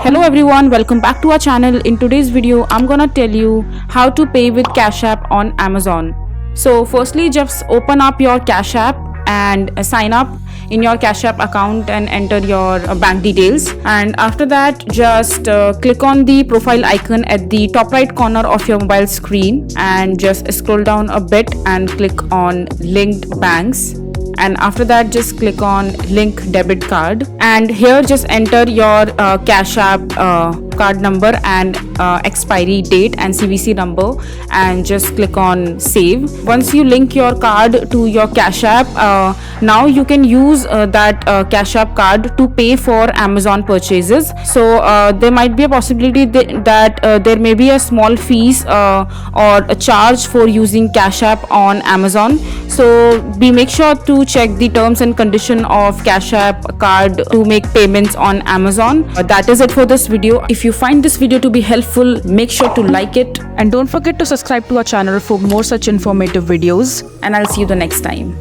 Hello everyone, welcome back to our channel. In today's video, I'm gonna tell you how to pay with Cash App on Amazon. So firstly, just open up your Cash App and sign up in your Cash App account and enter your bank details. And after that, just click on the profile icon at the top right corner of your mobile screen and just scroll down a bit and click on linked banks. And after that, just click on link debit card, and here just enter your Cash App card number and expiry date and CVC number, and just click on save. Once you link your card to your Cash App, now you can use that Cash App card to pay for Amazon purchases. So there might be a possibility that there may be a small fees or a charge for using Cash App on Amazon. So make sure to check the terms and condition of Cash App card to make payments on Amazon. That is it for this video. If you find this video to be helpful, make sure to like it and don't forget to subscribe to our channel for more such informative videos, and I'll see you the next time.